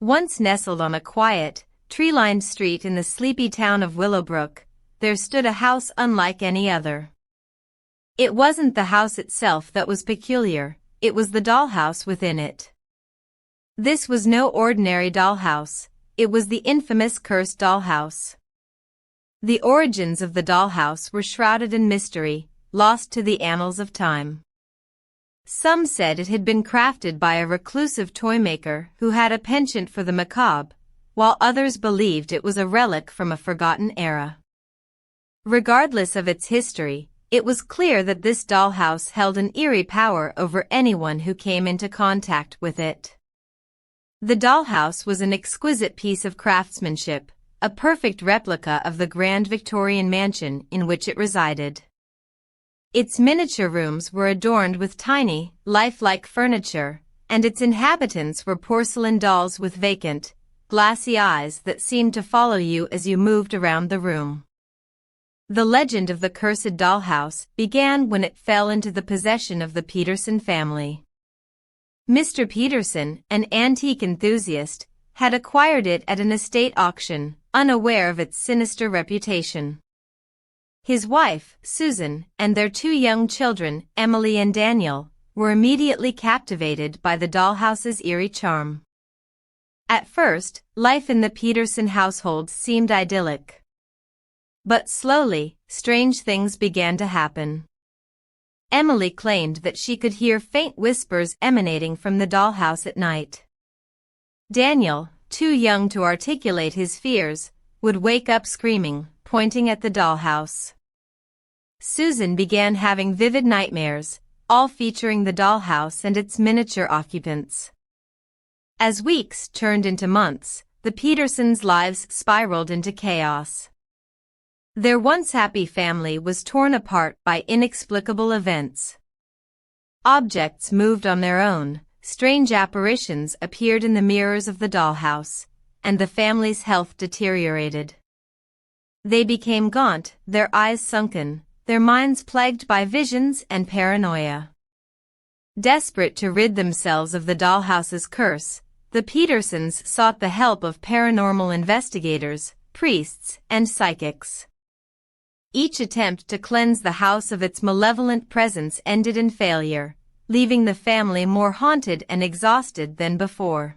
Once nestled on a quiet, tree-lined street in the sleepy town of Willowbrook, there stood a house unlike any other. It wasn't the house itself that was peculiar, it was the dollhouse within it. This was no ordinary dollhouse, it was the infamous cursed dollhouse. The origins of the dollhouse were shrouded in mystery, lost to the annals of time. Some said it had been crafted by a reclusive toymaker who had a penchant for the macabre, while others believed it was a relic from a forgotten era. Regardless of its history, it was clear that this dollhouse held an eerie power over anyone who came into contact with it. The dollhouse was an exquisite piece of craftsmanship, a perfect replica of the grand Victorian mansion in which it resided. Its miniature rooms were adorned with tiny, lifelike furniture, and its inhabitants were porcelain dolls with vacant, glassy eyes that seemed to follow you as you moved around the room. The legend of the cursed dollhouse began when it fell into the possession of the Peterson family. Mr. Peterson, an antique enthusiast, had acquired it at an estate auction, unaware of its sinister reputation. His wife, Susan, and their two young children, Emily and Daniel, were immediately captivated by the dollhouse's eerie charm. At first, life in the Peterson household seemed idyllic. But slowly, strange things began to happen. Emily claimed that she could hear faint whispers emanating from the dollhouse at night. Daniel, too young to articulate his fears, would wake up screaming, pointing at the dollhouse. Susan began having vivid nightmares, all featuring the dollhouse and its miniature occupants. As weeks turned into months, the Petersons' lives spiraled into chaos. Their once happy family was torn apart by inexplicable events. Objects moved on their own, strange apparitions appeared in the mirrors of the dollhouse, and the family's health deteriorated. They became gaunt, their eyes sunken, their minds plagued by visions and paranoia. Desperate to rid themselves of the dollhouse's curse, the Petersons sought the help of paranormal investigators, priests, and psychics. Each attempt to cleanse the house of its malevolent presence ended in failure, leaving the family more haunted and exhausted than before.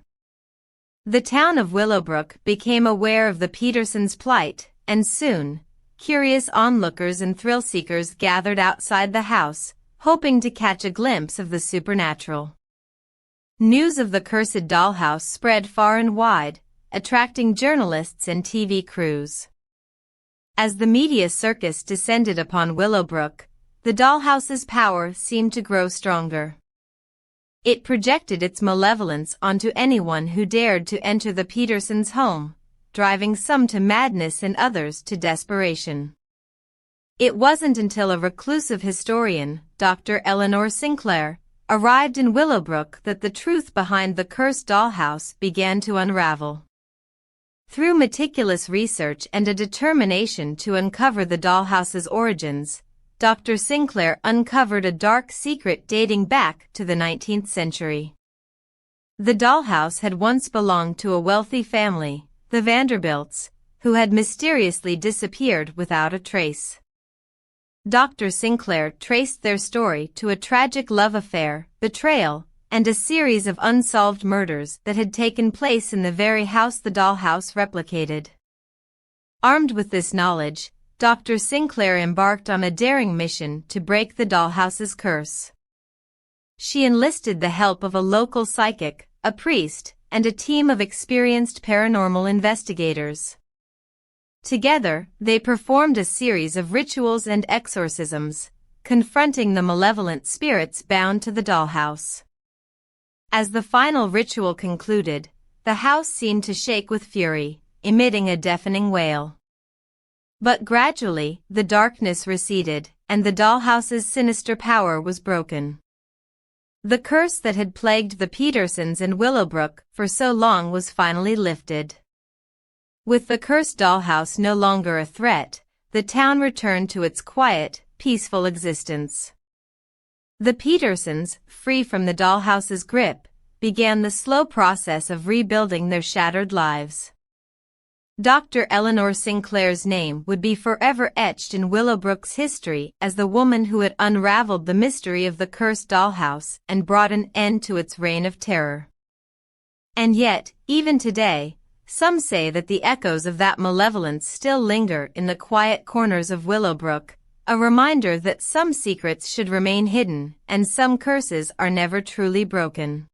The town of Willowbrook became aware of the Petersons' plight, and soon, curious onlookers and thrill-seekers gathered outside the house, hoping to catch a glimpse of the supernatural. News of the cursed dollhouse spread far and wide, attracting journalists and TV crews. As the media circus descended upon Willowbrook, the dollhouse's power seemed to grow stronger. It projected its malevolence onto anyone who dared to enter the Petersons' home, driving some to madness and others to desperation. It wasn't until a reclusive historian, Dr. Eleanor Sinclair, arrived in Willowbrook that the truth behind the cursed dollhouse began to unravel. Through meticulous research and a determination to uncover the dollhouse's origins, Dr. Sinclair uncovered a dark secret dating back to the 19th century. The dollhouse had once belonged to a wealthy family, the Vanderbilts, who had mysteriously disappeared without a trace. Dr. Sinclair traced their story to a tragic love affair, betrayal, and a series of unsolved murders that had taken place in the very house the dollhouse replicated. Armed with this knowledge, Dr. Sinclair embarked on a daring mission to break the dollhouse's curse. She enlisted the help of a local psychic, a priest, and a team of experienced paranormal investigators. Together, they performed a series of rituals and exorcisms, confronting the malevolent spirits bound to the dollhouse. As the final ritual concluded, the house seemed to shake with fury, emitting a deafening wail. But gradually, the darkness receded, and the dollhouse's sinister power was broken. The curse that had plagued the Petersons and Willowbrook for so long was finally lifted. With the cursed dollhouse no longer a threat, the town returned to its quiet, peaceful existence. The Petersons, free from the dollhouse's grip, began the slow process of rebuilding their shattered lives. Dr. Eleanor Sinclair's name would be forever etched in Willowbrook's history as the woman who had unraveled the mystery of the cursed dollhouse and brought an end to its reign of terror. And yet, even today, some say that the echoes of that malevolence still linger in the quiet corners of Willowbrook, a reminder that some secrets should remain hidden and some curses are never truly broken.